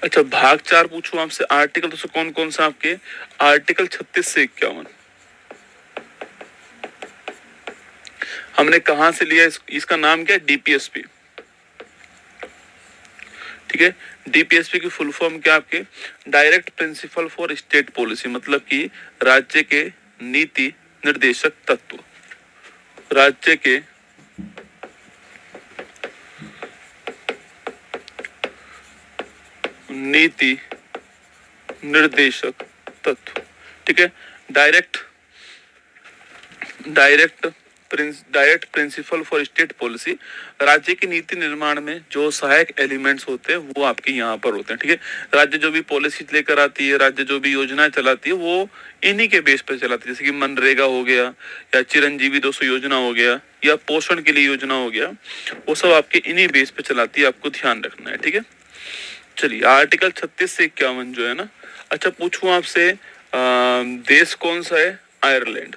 अच्छा, भाग 4 पूछूं आपसे, आर्टिकल तो कौन कौन सा आपके, आर्टिकल 36 से 51 हमने कहां से लिया, इसका नाम क्या है, डीपीएसपी। ठीक है, डीपीएसपी की फुल फॉर्म क्या आपके, direct principle for state policy, मतलब कि राज्य के नीति निर्देशक तत्व, राज्य के नीति निर्देशक तत्व। ठीक है, direct direct direct principle for state policy, राज्य की नीति निर्माण में जो सहायक एलिमेंट्स होते हैं वो आपके यहाँ पर होते हैं। ठीक है, राज्य जो भी पॉलिसी लेकर आती है, राज्य जो भी योजनाएं चलाती है, वो इन्हीं के बेस पर चलाती है। जैसे कि मनरेगा हो गया, या चिरंजीवी 200 योजना हो गया, या पोषण के लिए योजना हो गया, वो सब आपके इन्हीं बेस पे चलाती है, आपको ध्यान रखना है। ठीक है, चलिए आर्टिकल 36 से 51 जो है ना। अच्छा, पूछूं आपसे, देश कौन सा है, आयरलैंड।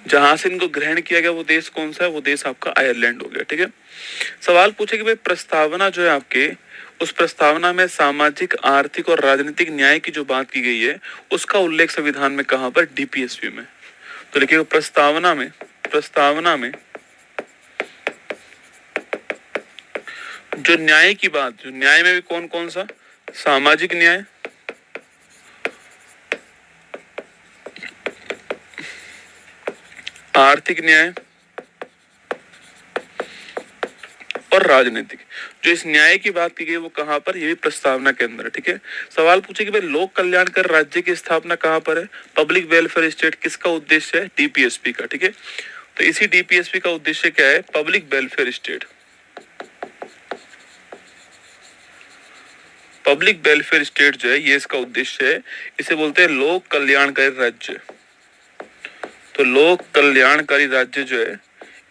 जहां से इनको ग्रहण किया गया वो देश कौन सा है, वो देश आपका आयरलैंड हो गया। ठीक है, सवाल पूछे कि भाई प्रस्तावना जो है आपके, उस प्रस्तावना में सामाजिक, आर्थिक और राजनीतिक न्याय की जो बात की गई है, उसका उल्लेख संविधान में कहां पर, डीपीएसपी में। तो देखिए, प्रस्तावना में जो न्याय की बात, जो न्याय में भी कौन कौन सा, सामाजिक न्याय, आर्थिक न्याय और राजनीतिक, जो इस न्याय की बात की गई वो कहां पर, ये भी प्रस्तावना के अंदर है। ठीक है, सवाल पूछे कि भाई लोक कल्याणकर राज्य की स्थापना कहां पर है, पब्लिक वेलफेयर स्टेट, किसका उद्देश्य है, डीपीएसपी का। ठीक है, तो इसी डीपीएसपी का उद्देश्य क्या है, public welfare state. Public welfare state जो है ये इसका उद्देश्य है, इसे बोलते हैं लोक कल्याणकारी राज्य। तो लोक कल्याणकारी राज्य जो है,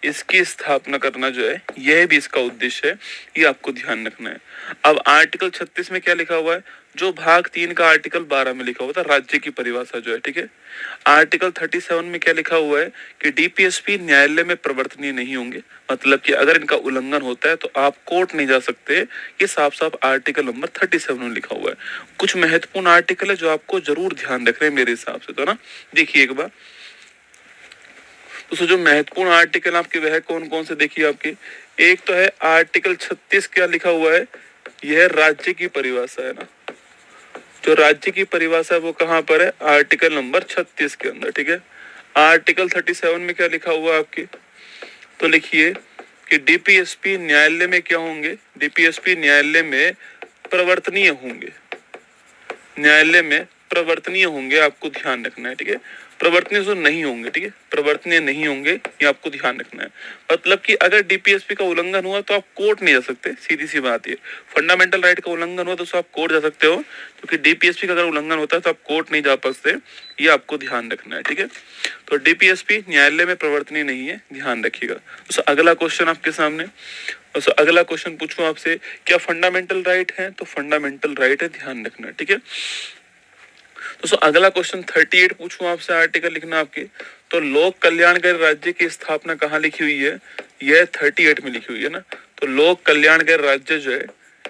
इसकी स्थापना करना जो है, यह भी इसका उद्देश्य है, ये आपको ध्यान रखना है। अब आर्टिकल 36 में क्या लिखा हुआ है, जो भाग 3 का आर्टिकल 12 में लिखा हुआ था, राज्य की परिभाषा जो है। ठीक है, आर्टिकल 37 में क्या लिखा हुआ है कि डीपीएसपी न्यायालय में प्रवर्तनीय नहीं होंगे, मतलब कि अगर इनका उल्लंघन होता है तो आप कोर्ट नहीं जा सकते। ये साफ साफ आर्टिकल नंबर 37 में लिखा हुआ है। कुछ महत्वपूर्ण आर्टिकल है जो आपको जरूर ध्यान रखने मेरे हिसाब से, तो ना देखिए एक बार। तो जो महत्वपूर्ण आर्टिकल आपके वह कौन कौन से, देखिए आपके, एक तो है आर्टिकल 36, क्या लिखा हुआ है, यह राज्य की परिभाषा है ना। जो राज्य की परिभाषा है वो कहां पर है, आर्टिकल नंबर 36 के अंदर। ठीक है, आर्टिकल 37 में क्या लिखा हुआ है आपके, तो लिखिए कि डीपीएसपी न्यायालय में क्या होंगे, डीपीएसपी न्यायालय में प्रवर्तनीय होंगे, न्यायालय में प्रवर्तनीय होंगे, आपको ध्यान रखना है। ठीक है, प्रवर्तनीय तो नहीं होंगे। ठीक है, प्रवर्तनीय नहीं होंगे, ये आपको ध्यान रखना है। मतलब कि अगर डीपीएसपी का उल्लंघन हुआ तो आप कोर्ट नहीं जा सकते, सीधी सी बात है। फंडामेंटल राइट का उल्लंघन हुआ तो आप कोर्ट जा सकते हो, क्योंकि डीपीएसपी का अगर उल्लंघन होता है तो आप कोर्ट नहीं जा सकते, ये आपको ध्यान रखना है। ठीक है, तो डीपीएसपी न्यायालय में प्रवर्तनीय नहीं है, ध्यान रखिएगा। तो अगला क्वेश्चन आपके सामने, तो अगला क्वेश्चन पूछूं आपसे, क्या फंडामेंटल राइट है, तो फंडामेंटल राइट है, ध्यान रखना है। ठीक है, तो अगला क्वेश्चन 38 पूछूं आपसे, आर्टिकल लिखना आपके, तो लोक कल्याणकारी राज्य की स्थापना कहाँ लिखी हुई है, यह 38 में लिखी हुई है ना। तो लोक कल्याणकारी राज्य जो है,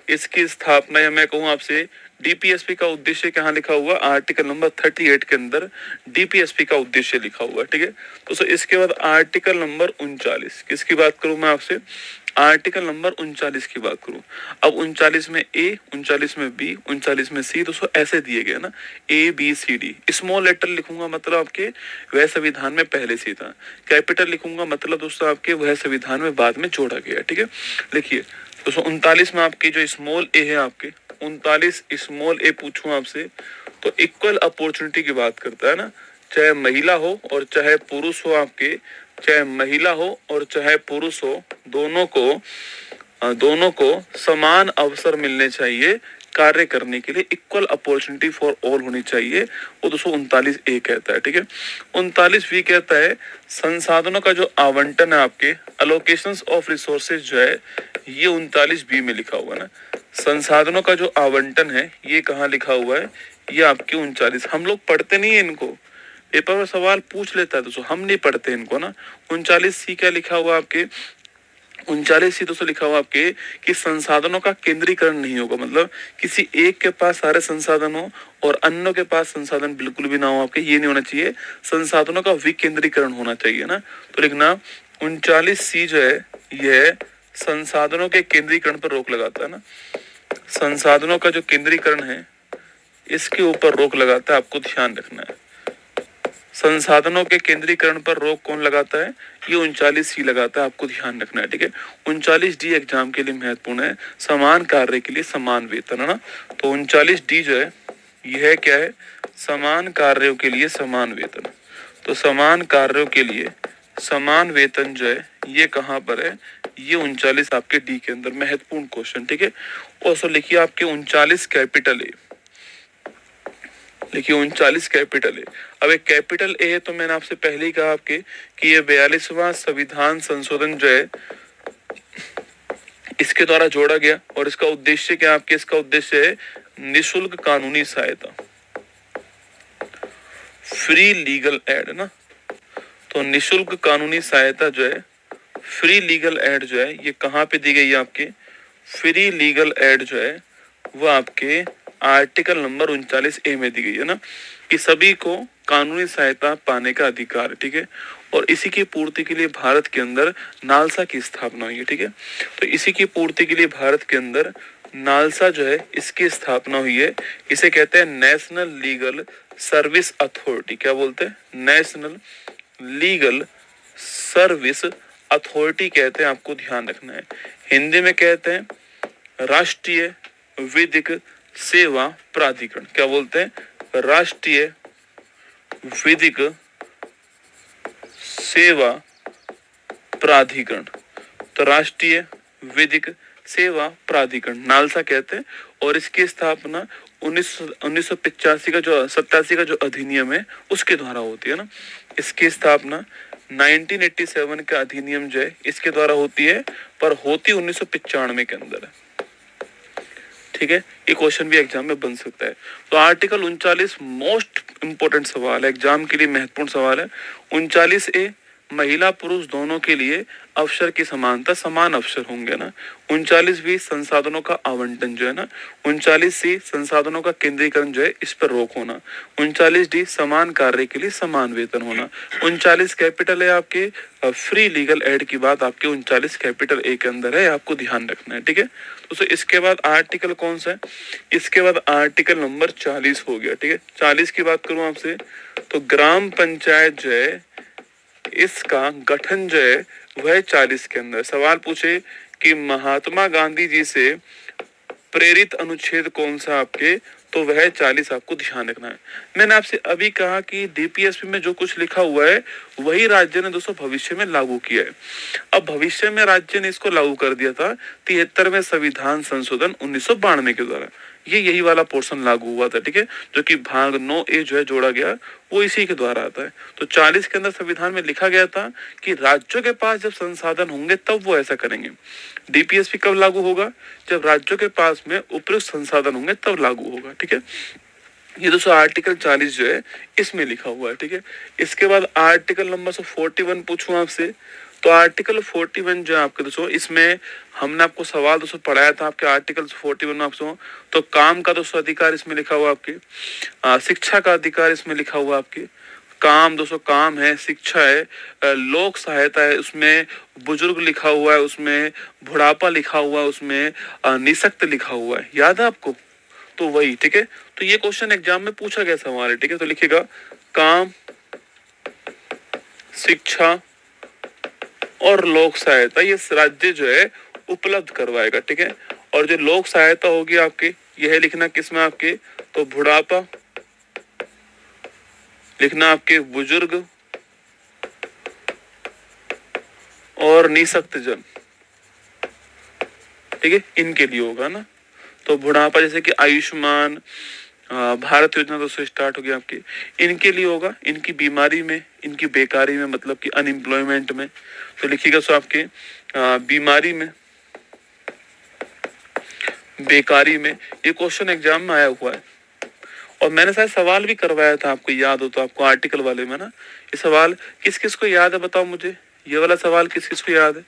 इसकी स्थापना, या मैं कहूँ आपसे डीपीएसपी का उद्देश्य कहाँ लिखा हुआ, आर्टिकल नंबर 38 के अंदर डीपीएसपी का उद्देश्य लिखा हुआ है। ठीक है, तो इसके बाद आर्टिकल नंबर 39, किसकी बात करूं मैं आपसे, आर्टिकल नंबर 39 की बात करूं। अब 39 में ए, 39 में बी, 39 में सी, दोस्तों ऐसे दिए गए ना, A B C D. Small letter लिखूंगा मतलब आपके वह संविधान में पहले से था, कैपिटल लिखूंगा मतलब दोस्तों आपके वह संविधान में बाद में जोड़ा गया। ठीक है, लिखिए दोस्तों 39 में आपकी जो स्मॉल ए है, आपके 39 स्मॉल ए पूछूं आपसे, तो इक्वल अपॉर्चुनिटी की बात करता है ना, चाहे महिला हो और चाहे पुरुष हो आपके, चाहे महिला हो और चाहे पुरुष हो, दोनों को समान अवसर मिलने चाहिए कार्य करने के लिए, इक्वल अपॉर्चुनिटी फॉर ऑल होनी चाहिए, वो 239 ए कहता है। ठीक है, 39 बी कहता है संसाधनों का जो आवंटन है आपके, अलोकेशंस ऑफ रिसोर्सेज जो है, ये 39 बी में लिखा हुआ है ना। संसाधनों का जो आवंटन है ये कहाँ लिखा हुआ है, ये आपके 39, हम लोग पढ़ते नहीं है इनको, पेपर में सवाल पूछ लेता है दोस्तों, हम नहीं पढ़ते इनको ना। 39C क्या लिखा हुआ आपके, 39C दोस्तों लिखा हुआ आपके कि संसाधनों का केंद्रीकरण नहीं होगा, मतलब किसी एक के पास सारे संसाधन हो और अन्यों के पास संसाधन बिल्कुल भी ना हो आपके, ये नहीं होना चाहिए। संसाधनों का विकेंद्रीकरण होना चाहिए ना। तो लिखना 39C जो है यह संसाधनों के केंद्रीकरण पर रोक लगाता है ना। संसाधनों का जो केंद्रीकरण है इसके ऊपर रोक लगाता है, आपको ध्यान रखना है। संसाधनों के केंद्रीकरण पर रोक कौन लगाता है, ये 39C लगाता है, आपको ध्यान रखना है, ठीक है। 39D एग्जाम के लिए महत्वपूर्ण है, समान कार्य के लिए समान वेतन, है ना। तो 39D जो है यह क्या है, समान कार्यों के लिए समान वेतन। तो समान कार्यों के लिए समान वेतन जो है ये कहाँ पर है, ये 39 आपके डी के अंदर, महत्वपूर्ण क्वेश्चन, ठीक है। और सो लिखिए आपके 39 कैपिटल ए, देखिए 39 कैपिटल ए। अब एक कैपिटल ए है तो मैंने आपसे पहले ही कहा आपके कि ये 42वां संविधान संशोधन जो है इसके द्वारा जोड़ा गया और इसका उद्देश्य क्या आपके, इसका उद्देश्य है निशुल्क कानूनी सहायता, फ्री लीगल एड, ना। तो निशुल्क कानूनी सहायता जो है, फ्री लीगल एड जो है ये कहाँ पे दी गई है आपके, फ्री लीगल एड जो है वो आपके आर्टिकल नंबर 39A में दी गई है ना, कि सभी को कानूनी सहायता पाने का अधिकार है, ठीक है। और इसी की पूर्ति के लिए भारत के अंदर नालसा की स्थापना हुई है, ठीक है। तो इसी की पूर्ति के लिए भारत के अंदर नालसा जो है इसकी स्थापना हुई है। इसे कहते हैं नेशनल लीगल सर्विस अथॉरिटी, क्या बोलते हैं, नेशनल लीगल सर्विस अथॉरिटी कहते हैं, आपको ध्यान रखना है। हिंदी में कहते हैं राष्ट्रीय विधिक सेवा प्राधिकरण, क्या बोलते हैं, राष्ट्रीय विधिक सेवा प्राधिकरण। तो राष्ट्रीय विधिक सेवा प्राधिकरण नालसा कहते हैं। और इसकी स्थापना 1985 का जो 87 का जो अधिनियम है उसके द्वारा होती है ना। इसकी स्थापना 1987 का अधिनियम जो है इसके द्वारा होती है, पर होती 1995 के अंदर है, ठीक है। ये क्वेश्चन भी एग्जाम में बन सकता है। तो आर्टिकल 39 मोस्ट इंपोर्टेंट सवाल है, एग्जाम के लिए महत्वपूर्ण सवाल है। 39A महिला पुरुष दोनों के लिए अवसर की समानता, समान अवसर होंगे ना। 39B संसाधनों का आवंटन जो है ना। 39C संसाधनों का केंद्रीकरण जो है इस पर रोक होना। 39D समान कार्य के लिए समान वेतन होना। 39 कैपिटल है आपके, फ्री लीगल एड की बात आपके 39 कैपिटल ए के अंदर है, आपको ध्यान रखना है, ठीक है। तो इसके बाद आर्टिकल कौन सा है, इसके बाद आर्टिकल नंबर 40 हो गया, ठीक है। 40 की बात करूं आपसे तो ग्राम पंचायत जो है इसका गठन जो है वह 40 के अंदर। सवाल पूछे कि महात्मा गांधी जी से प्रेरित अनुच्छेद कौन सा आपके, तो वह 40 आपको ध्यान रखना है। मैंने आपसे अभी कहा कि डीपीएसपी में जो कुछ लिखा हुआ है वही राज्य ने दोस्तों भविष्य में लागू किया है। अब भविष्य में राज्य ने इसको लागू कर दिया था 73वें संविधान संशोधन 1992 के द्वारा, ये यही वाला पोर्शन लागू हुआ था, ठीक है। जो कि भाग 9A जो है जोड़ा गया वो इसी के द्वारा आता है। तो 40 के अंदर संविधान में लिखा गया था कि राज्यों के पास जब संसाधन होंगे तब वो ऐसा करेंगे। डीपीएसपी कब लागू होगा, जब राज्यों के पास में उपयुक्त संसाधन होंगे तब लागू होगा, ठीक है। ये दोस्तों आर्टिकल 40 जो है इसमें लिखा हुआ है, ठीक है। इसके बाद आर्टिकल नंबर 41 पूछूं आपसे, तो आर्टिकल 41 जो है आपके दोस्तों, इसमें हमने आपको सवाल दोस्तों पढ़ाया था आपके आर्टिकल 41 में आपसे। तो काम का दोस्तों अधिकार इसमें लिखा हुआ आपके, शिक्षा का अधिकार इसमें लिखा हुआ आपके, काम दोस्तों काम है, शिक्षा है, लोक सहायता है, उसमें बुजुर्ग लिखा हुआ है, उसमें बुढ़ापा लिखा हुआ है, उसमें निशक्त लिखा हुआ है, याद है आपको, तो वही, ठीक है। तो ये क्वेश्चन एग्जाम में पूछा गया सवाल है, ठीक है। तो लिखिएगा काम, शिक्षा और लोक सहायता ये राज्य जो है उपलब्ध करवाएगा, ठीक है। और जो लोक सहायता होगी आपकी यह लिखना किसमें आपके, तो बुढ़ापा लिखना, आपके बुजुर्ग और निशक्त जन, ठीक है, इनके लिए होगा ना। तो बुढ़ापा जैसे कि आयुष्मान भारत योजना दोस्तों स्टार्ट हो गया आपकी, इनके लिए होगा, इनकी बीमारी में, इनकी बेकारी में, मतलब कि अनएम्प्लॉयमेंट में। तो लिखिएगा सो आपके बीमारी में, बेकारी में, ये क्वेश्चन एग्जाम में आया हुआ है। और मैंने शायद सवाल भी करवाया था, आपको याद हो तो, आपको आर्टिकल वाले में ना, ये सवाल किस किस को याद है बताओ मुझे, ये वाला सवाल किस किस को याद है?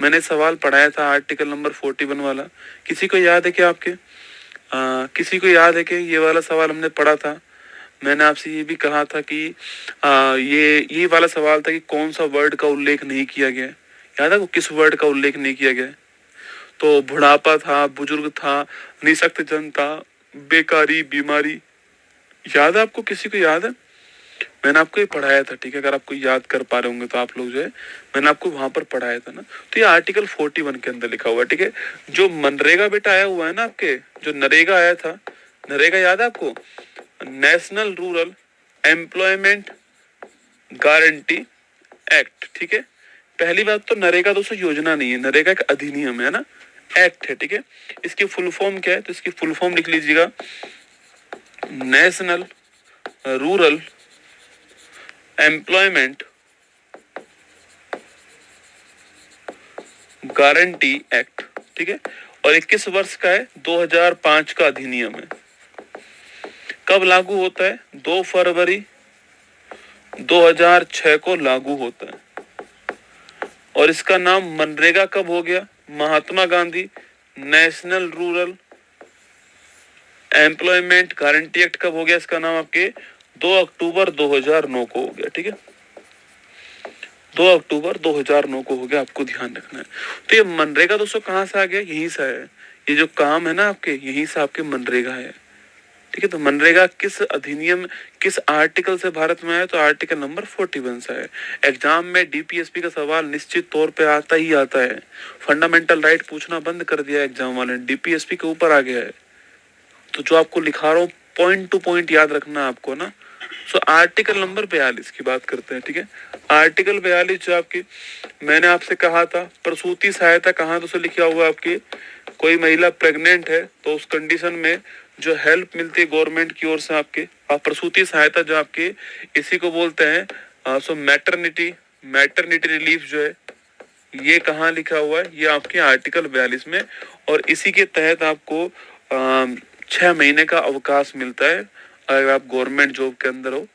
मैंने सवाल पढ़ाया था आर्टिकल नंबर 41 वाला, किसी को याद है क्या आपके? किसी को याद है कि ये वाला सवाल हमने पढ़ा था? मैंने आपसे ये भी कहा था कि ये वाला सवाल था कि कौन सा वर्ड का उल्लेख नहीं किया गया है। याद है वो किस वर्ड का उल्लेख नहीं किया गया है? तो बुढ़ापा था, बुजुर्ग था, निःशक्त जन था, बेकारी, बीमारी। याद है आपको? किसी को याद है? मैंने आपको ये पढ़ाया था, ठीक है, अगर आपको याद कर पा रहे होंगे तो आप लोग जो है, मैंने आपको वहां पर पढ़ाया था ना। तो ये आर्टिकल 41 के अंदर लिखा हुआ है, ठीक है। जो मनरेगा बेटा आया हुआ है ना आपके, जो नरेगा आया था, नरेगा याद है आपको? National rural employment guarantee act, ठीक है। पहली बात तो नरेगा दोस्तों योजना नहीं है, नरेगा एक अधिनियम है ना, एक्ट है, ठीक है। इसकी फुल फॉर्म क्या है? तो इसकी फुल फॉर्म लिख लीजिएगा, national rural employment guarantee act, ठीक है। और 21 वर्ष का है, 2005 का अधिनियम है। कब लागू होता है? 2 फरवरी 2006 को लागू होता है। और इसका नाम मनरेगा कब हो गया? Mahatma Gandhi national rural employment guarantee act कब हो गया इसका नाम? आपके 2 अक्टूबर 2009 को हो गया, ठीक है। 2 अक्टूबर 2009 को हो गया, आपको ध्यान रखना है। तो ये मनरेगा दोस्तों कहाँ से आ गया? यहीं से है। ये जो काम है ना आपके, यहीं से आपके मनरेगा है, ठीक है। तो मनरेगा किस अधिनियम, किस आर्टिकल से भारत में आया? तो आर्टिकल नंबर 41 से है। एग्जाम में डीपीएसपी का सवाल निश्चित तौर पे आता ही आता है। फंडामेंटल राइट पूछना बंद कर दिया एग्जाम वाले ने, डीपीएसपी के ऊपर आ गया है। तो जो आपको लिखा रहा हूँ पॉइंट टू पॉइंट याद रखना आपको ना। सो आर्टिकल नंबर 42 की बात करते हैं, ठीक है। आर्टिकल 42 जो आपकी, मैंने आपसे कहा था प्रसूति सहायता कहाँ तो लिखा हुआ आपकी, कोई महिला प्रेग्नेंट है तो उस कंडीशन में जो हेल्प मिलती है गवर्नमेंट की ओर से आपके, प्रसूति सहायता जो आपके, इसी को बोलते हैं सो मैटरनिटी, मैटरनिटी रिलीफ जो है, ये कहाँ लिखा हुआ है? ये आपके आर्टिकल 42 में। और इसी के तहत आपको 6 महीने का अवकाश मिलता है। अगर आप गवर्नमेंट जॉब के अंदर हो,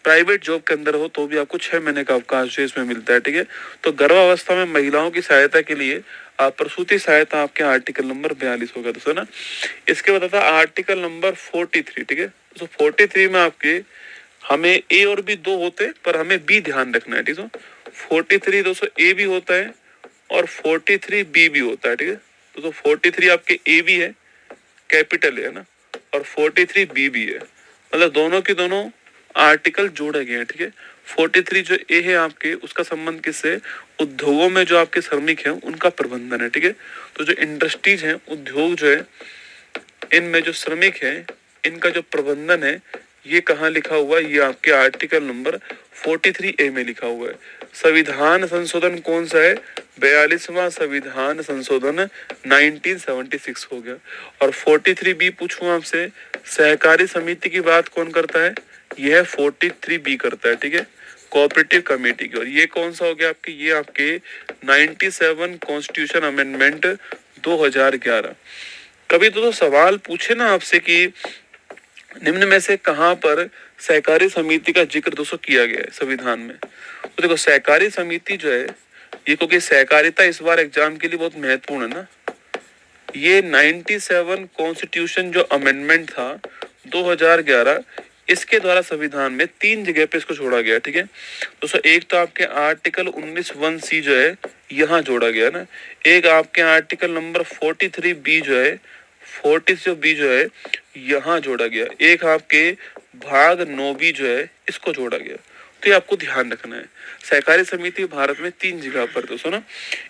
प्राइवेट जॉब के अंदर हो, तो भी आपको 6 महीने का अवकाश जो इसमें मिलता है, ठीक है। तो गर्भावस्था में महिलाओं की सहायता के लिए प्रसूति सहायता आपके आर्टिकल नंबर 42 होगा दोस्तों ना। इसके बाद आता है आर्टिकल नंबर 43, ठीक है। तो 43 में आपके, हमें ए और बी दो होते हैं पर हमें बी ध्यान रखना है, ठीक है। 43 दोस्तों ए भी होता है और 43 बी भी होता है, ठीक है। तो 43 आपके ए भी है, कैपिटल है ना, और 43 बी भी है, मतलब दोनों के दोनों आर्टिकल जोड़े गए हैं, ठीक है। 43 जो ए है आपके, उसका संबंध किससे? उद्योगों में जो आपके श्रमिक हैं उनका प्रबंधन है, ठीक है। तो जो इंडस्ट्रीज हैं, उद्योग जो है, इनमें जो श्रमिक हैं, इनका जो प्रबंधन है, ये कहाँ लिखा हुआ है? ये आपके आर्टिकल नंबर 43 ए में लिखा हुआ है। संविधान संशोधन कौन सा है? 42वां संविधान संशोधन 1976 हो गया। और 43 बी पूछूं आपसे, सहकारी समिति की बात कौन करता है? यह 43 बी करता है, ठीक है, कोऑपरेटिव कमेटी की। और ये कौन सा हो गया आपके? ये आपके 97 कॉन्स्टिट्यूशन अमेंडमेंट 2011। कभी तो सवाल पूछे ना आपसे कि निम्न में से कहां पर सहकारी समिति का जिक्र दोस्तों किया गया है संविधान में? तो देखो सहकारी समिति जो है, ये क्योंकि सहकारिता इस बार एग्जाम के लिए बहुत महत्वपूर्ण है ना, ये 97 कॉन्स्टिट्यूशन जो अमेंडमेंट था 2011, इसके द्वारा संविधान में 3 जगह पे इसको जोड़ा गया, ठीक है दोस्तों। एक तो आपके आर्टिकल 19(1)(c) जो है, यहाँ जोड़ा गया ना। एक आपके आर्टिकल नंबर 43 बी जो है, 40 जो बी जो है, यहाँ जोड़ा गया। एक आपके भाग 9 बी जो है, इसको जोड़ा गया। तो ये आपको ध्यान रखना है। सहकारी समिति भारत में 3 जगह पर दोस्तों ना,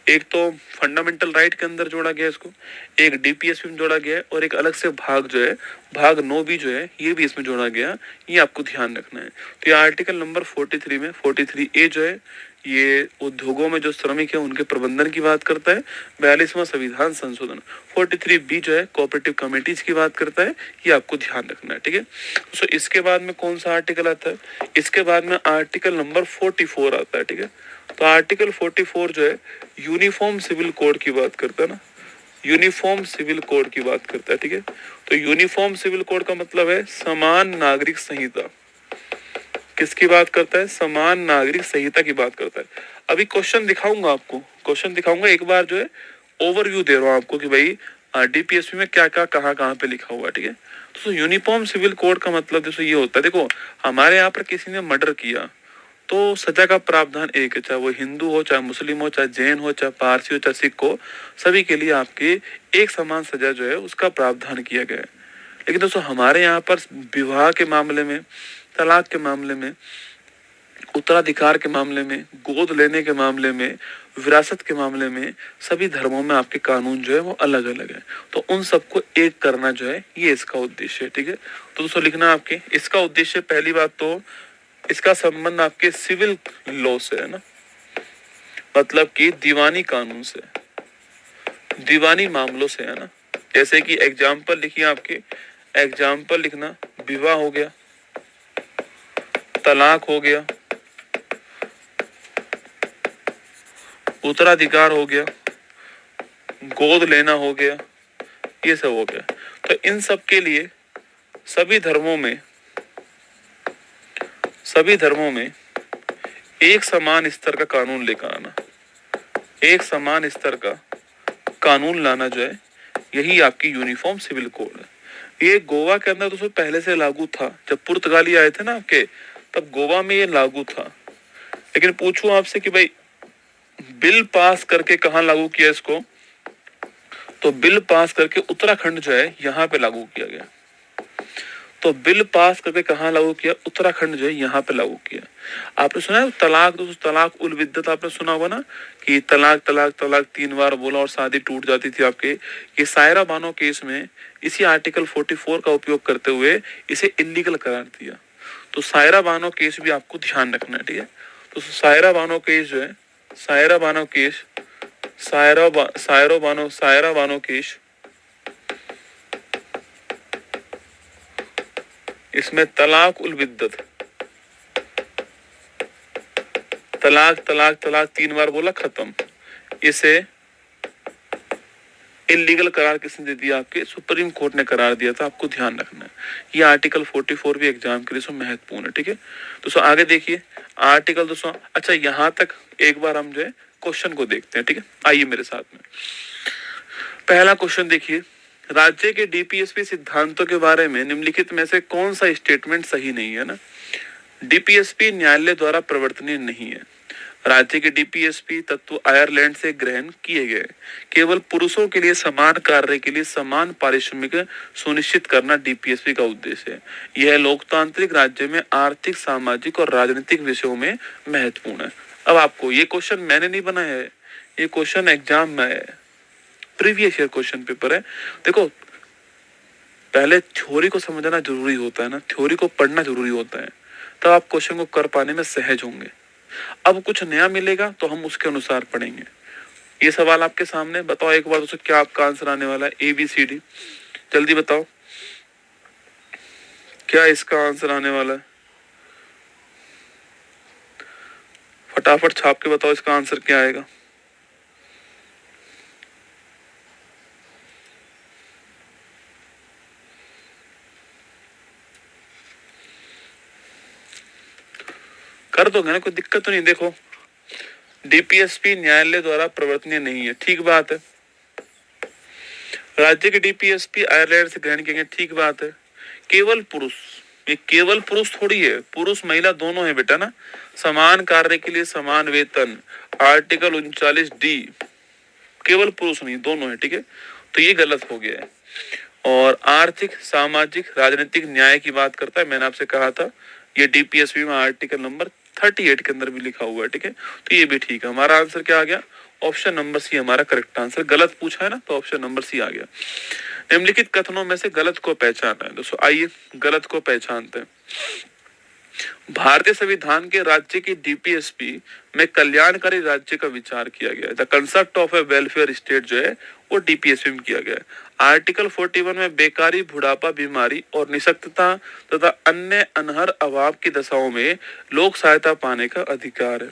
एक तो फंडामेंटल राइट के अंदर जोड़ा गया इसको, एक डीपीएसपी में जोड़ा गया है, और एक अलग से भाग जो है, भाग 9 भी जो है, ये भी इसमें जोड़ा गया। ये आपको ध्यान रखना है। तो ये आर्टिकल नंबर 43 में 43 ए जो है, ये उद्योगों में जो श्रमिक है उनके प्रबंधन की बात करता है। 42वां संविधान संशोधन 43 बी जो है, कोऑपरेटिव कमेटीज की बात करता है। ये आपको ध्यान रखना है, ठीक है। सो इसके बाद में कौन सा आर्टिकल आता है? इसके बाद में आर्टिकल नंबर 44 आता है, ठीक है। तो आर्टिकल 44 जो है, यूनिफॉर्म सिविल कोड की बात करता है ना। यूनिफॉर्म सिविल कोड की बात करता है, ठीक है। तो यूनिफॉर्म सिविल कोड का मतलब है समान नागरिक संहिता। किसकी बात करता है? समान नागरिक संहिता की बात करता है। अभी क्वेश्चन दिखाऊंगा आपको, क्वेश्चन दिखाऊंगा, एक बार जो है ओवरव्यू दे रहा हूँ आपको कि भाई डीपीएसपी में क्या क्या कहाँ कहाँ पे लिखा हुआ है, ठीक है। तो यूनिफॉर्म सिविल कोड का मतलब दोस्तों ये होता है, देखो हमारे यहाँ पर किसी ने मर्डर किया तो सजा का प्रावधान एक है, चाहे वो हिंदू हो, चाहे मुस्लिम हो, चाहे जैन हो, चाहे पारसी हो, चाहे सिख हो, सभी के लिए आपके एक समान सजा जो है उसका प्रावधान किया गया है। लेकिन दोस्तों हमारे यहाँ पर विवाह के मामले में, तलाक के मामले में, उत्तराधिकार के मामले में, गोद लेने के मामले में, विरासत के मामले में, सभी धर्मों में आपके कानून जो है वो अलग अलग है। तो उन सबको एक करना जो है ये इसका उद्देश्य है, ठीक है। तो दोस्तों लिखना आपके इसका उद्देश्य, पहली बात तो इसका संबंध आपके सिविल लॉ से है ना, मतलब कि दीवानी कानून से, दीवानी मामलों से है ना। जैसे कि एग्जाम्पल लिखिए आपके, एग्जाम्पल लिखना, विवाह हो गया, तलाक हो गया, उत्तराधिकार हो गया, गोद लेना हो गया, ये सब हो गया। तो इन सब के लिए सभी धर्मों में, सभी धर्मों में एक समान स्तर का कानून लेकर आना, एक समान स्तर का कानून लाना जो है यही आपकी यूनिफॉर्म सिविल कोड है। ये गोवा के अंदर तो पहले से लागू था, जब पुर्तगाली आए थे ना आपके, तब गोवा में ये लागू था। लेकिन पूछूं आपसे कि भाई बिल पास करके कहाँ लागू किया इसको, तो बिल पास करके उत्तराखंड जो है यहाँ पे लागू किया गया। तो बिल पास करके कहाँ लागू किया? उत्तराखंड जो है यहाँ पे लागू किया। आपने सुना है तलाक, दोस्तों तलाक उल विद्दत आपने सुना होगा ना, कि तलाक तलाक तलाक 3 बार बोला और शादी टूट जाती थी आपके। ये सायरा बानो केस में इसी आर्टिकल 44 का उपयोग करते हुए इसे इलीगल करार दिया। तो सायरा बानो केस भी आपको ध्यान रखना है, ठीक है। तो सायरा बानो केस जो है, सायरा बानो केस, सायरा बानो केस, इसमें तलाक उल विद्दत, तलाक तलाक तलाक 3 बार बोला खत्म, इसे इलीगल करार किसने दे दिया? आपके सुप्रीम कोर्ट ने करार दिया था। आपको ध्यान रखना है ये आर्टिकल 44 भी एग्जाम के लिए महत्वपूर्ण है, ठीक है। दोस्तों आगे देखिए आर्टिकल दोस्तों, अच्छा यहाँ तक एक बार हम जो है क्वेश्चन को देखते हैं, ठीक है। आइए मेरे साथ में, पहला क्वेश्चन देखिए, राज्य के डीपीएसपी सिद्धांतों के बारे में निम्नलिखित में से कौन सा स्टेटमेंट सही नहीं है ना। डीपीएसपी न्यायालय द्वारा प्रवर्तनीय नहीं है। राज्य के डीपीएसपी तत्व आयरलैंड से ग्रहण किए गए। केवल पुरुषों के लिए समान कार्य के लिए समान पारिश्रमिक सुनिश्चित करना डीपीएसपी का उद्देश्य है। यह लोकतांत्रिक राज्य में आर्थिक, सामाजिक और राजनीतिक विषयों में महत्वपूर्ण है। अब आपको ये क्वेश्चन मैंने नहीं बनाया है, ये क्वेश्चन एग्जाम में है, प्रीवियस ईयर क्वेश्चन पेपर है। देखो पहले थ्योरी को समझना जरूरी होता है ना, थ्योरी को पढ़ना जरूरी होता है, तब आप क्वेश्चन को कर पाने में सहज होंगे। अब कुछ नया मिलेगा तो हम उसके अनुसार पढ़ेंगे। ये सवाल आपके सामने, बताओ एक बार दोस्तों क्या आपका आंसर आने वाला है? ABCD जल्दी बताओ क्या इसका आंसर आने वाला है, फटाफट छाप के बताओ इसका आंसर क्या आएगा। कर दोगे ना, कोई दिक्कत तो नहीं। देखो डीपीएसपी न्यायालय द्वारा प्रवर्तनीय नहीं है, ठीक बात है। राज्य के डीपीएसपी आयरलैंड से ग्रहण किए गए, ठीक बात है। केवल पुरुष, ये केवल पुरुष थोड़ी है, पुरुष महिला दोनों है बेटा ना। समान कार्य के लिए समान वेतन, आर्टिकल 39D, केवल पुरुष नहीं दोनों है, ठीक है। तो ये गलत हो गया है। और आर्थिक, सामाजिक, राजनीतिक न्याय की बात करता है, मैंने आपसे कहा था ये डीपीएसपी में आर्टिकल नंबर 38 के अंदर भी लिखा हुआ है, ठीक है। तो ये भी ठीक है। हमारा आंसर क्या आ गया? ऑप्शन नंबर सी हमारा करेक्ट आंसर। गलत पूछा है ना तो ऑप्शन नंबर सी आ गया। निम्नलिखित कथनों में से गलत को पहचानना है दोस्तों, आइए गलत को पहचानते हैं। भारतीय संविधान के राज्य की डीपीएसपी में कल्याणकारी राज्य का विचार किया गया है। The concept of A welfare state जो है वो डीपीएसपी में किया गया है। आर्टिकल 41 में बेकारी, बुढ़ापा, बीमारी और निशक्तता तथा अन्य अनहर अभाव की दशाओं में लोक सहायता पाने का अधिकार है।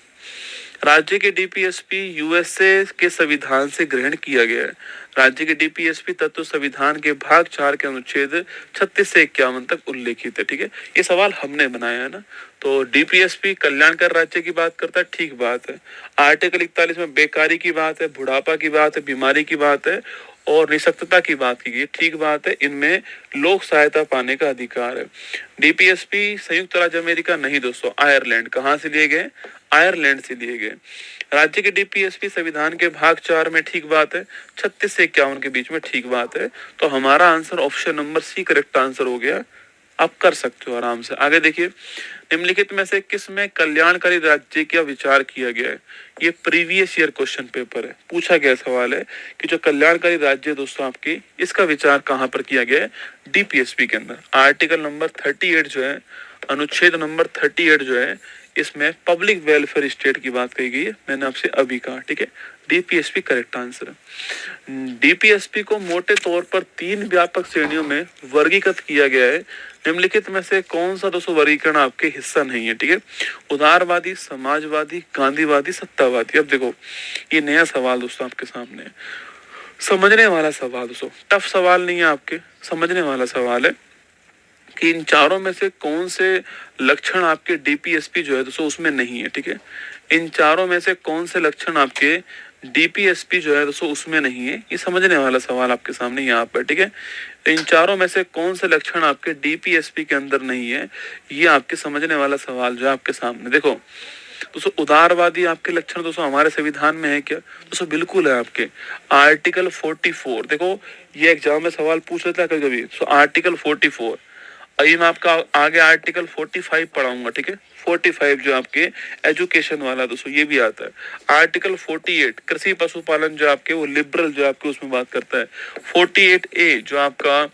राज्य के डीपीएसपी यूएसए के संविधान से ग्रहण किया गया है। राज्य के डीपीएसपी तत्व संविधान के भाग 4 के अनुच्छेद 36 से 51 तक उल्लेखित है। ठीक है, ये सवाल हमने बनाया है ना। तो डीपीएसपी कल्याणकारी राज्य की बात करता है, ठीक बात है। आर्टिकल 41 में बेकारी की बात है, बुढ़ापा की बात है, बीमारी की बात है और निशक्तता की बात की गई, ठीक बात है। इनमें लोक सहायता पाने का अधिकार है। डीपीएसपी संयुक्त राज्य अमेरिका नहीं दोस्तों, आयरलैंड। कहाँ से लिए गए? आयरलैंड से लिए गए। राज्य के डीपीएसपी संविधान के भाग 4 में, ठीक बात है। 36 से 51 के बीच में, ठीक बात है। तो हमारा answer option number C correct answer हो गया। आप कर सकते हो आराम से। आगे देखिए, निम्नलिखित में से किस में कल्याणकारी राज्य का विचार किया गया है? ये प्रीवियस ईयर क्वेश्चन पेपर है, पूछा गया सवाल है कि जो कल्याणकारी राज्य है दोस्तों आपकी, इसका विचार कहाँ पर किया गया है? डीपीएसपी के अंदर। आर्टिकल नंबर 38 जो है, अनुच्छेद नंबर 38 जो है, इसमें पब्लिक वेलफेयर स्टेट की बात कही गई है। मैंने आपसे अभी कहा, ठीक है। डीपीएसपी करेक्ट आंसर है। डीपीएसपी को मोटे तौर पर 3 व्यापक श्रेणियों में वर्गीकृत किया गया है। निम्नलिखित में से कौन सा दोस्तों वर्गीकरण आपके हिस्सा नहीं है? ठीक है, उदारवादी, समाजवादी, गांधीवादी, सत्तावादी। अब देखो, ये नया सवाल दोस्तों आपके सामने है, समझने वाला सवाल दोस्तों, टफ सवाल नहीं है आपके, समझने वाला सवाल है कि इन चारों में से कौन से लक्षण आपके डीपीएसपी जो है दोस्तों उसमें नहीं है। ठीक है, इन चारों में से कौन से लक्षण आपके डीपीएसपी जो है दोस्तों उसमें नहीं है। ये समझने वाला सवाल आपके सामने यहाँ पर। ठीक है, इन चारों में से कौन से लक्षण आपके डीपीएसपी के अंदर नहीं है, ये आपके समझने वाला सवाल जो है आपके सामने। देखो दोस्तों, उदारवादी आपके लक्षण दोस्तों हमारे संविधान में है क्या? दोस्तों बिल्कुल है आपके। आर्टिकल 44, देखो ये एग्जाम में सवाल पूछ लेता है कभी कभी। सो आर्टिकल 44, अभी मैं आपका आगे आर्टिकल 45 पढ़ाऊंगा। ठीक है, 45 जो आपके एजुकेशन वाला दोस्तों ये भी आता है। आर्टिकल 48 कृषि पशुपालन जो आपके वो लिबरल जो आपके उसमें बात करता है। 48A जो आपका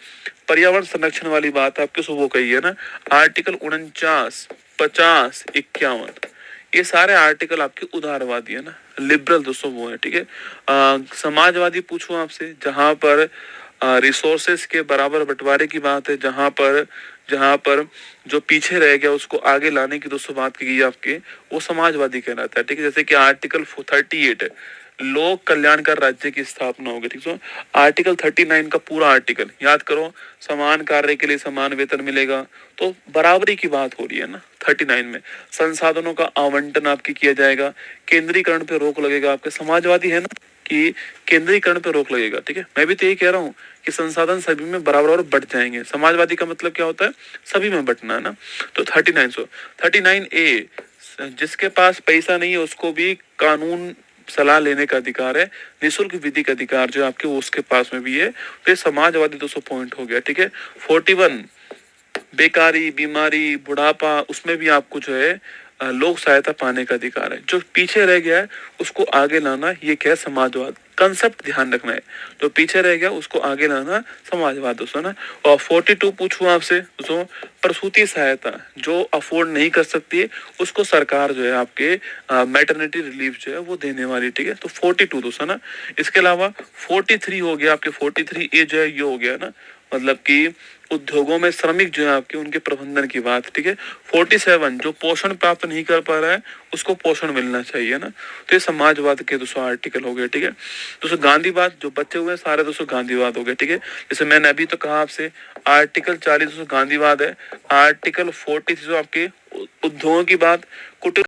पर्यावरण संरक्षण वाली बात आपके उसमें वो कही है ना। आर्टिकल 49, 50, 51, ये सारे आर्टिकल आपके उदारवादी है ना, लिबरल दोस्तों वो है। ठीक है, समाजवादी पूछूं आपसे, जहां पर रिसोर्सेस के बराबर बंटवारे की बात है, जहां पर जो पीछे रह गया उसको आगे लाने की दोस्तों बात की गई आपके, वो समाजवादी कहलाता है। ठीक है, जैसे कि आर्टिकल 38 है, लोक कल्याणकारी राज्य की स्थापना होगी। ठीक है, आर्टिकल 39 का पूरा आर्टिकल याद करो, समान कार्य के लिए समान वेतन मिलेगा, तो बराबरी की बात हो रही है ना। 39 में संसाधनों का आवंटन आपकी किया जाएगा, केंद्रीकरण पे रोक लगेगा। आपके समाजवादी है ना कि केंद्रीकरण पे रोक लगेगा। ठीक है, मैं भी तो यही कह रहा हूँ कि संसाधन सभी में बराबर बट जाएंगे। समाजवादी का मतलब क्या होता है? सभी में बटना है ना। तो 39A, जिसके पास पैसा नहीं है उसको भी कानून सलाह लेने का अधिकार है, निःशुल्क विधि का अधिकार जो आपके वो उसके पास में भी है। तो ये समाजवादी 200 पॉइंट हो गया। ठीक है, 41 बेकारी, बीमारी, बुढ़ापा, उसमें भी आपको जो है लोक सहायता पाने का अधिकार है। जो पीछे रह गया है उसको आगे लाना, ये क्या है? समाजवाद। कंसेप्ट ध्यान रखना है, जो पीछे रह गया उसको आगे लाना समाजवाद दोस्तों ना। और 42 पूछूं आपसे दोस्तों, प्रसूति सहायता जो अफोर्ड नहीं कर सकती है उसको सरकार जो है आपके मैटरनिटी रिलीफ जो है वो देने वाली। ठीक है, तो 42 दोस्तों ना। इसके अलावा 43 हो गया आपके, 43A जो है ये हो गया ना, मतलब कि उद्योगों में श्रमिक जो है आपके उनके प्रबंधन की बात। ठीक है, 47 जो पोषण प्राप्त नहीं कर पा रहा है उसको पोषण मिलना चाहिए ना। तो ये समाजवाद के दोस्तों आर्टिकल हो गए। ठीक है दोस्तों, गांधीवाद जो बचे हुए सारे दोस्तों गांधीवाद हो गए। ठीक है, जैसे मैंने अभी तो कहा आपसे, आर्टिकल 40 दोस्तों गांधीवाद है। आर्टिकल 40 जो आपके उद्योगों की बात, कुटीर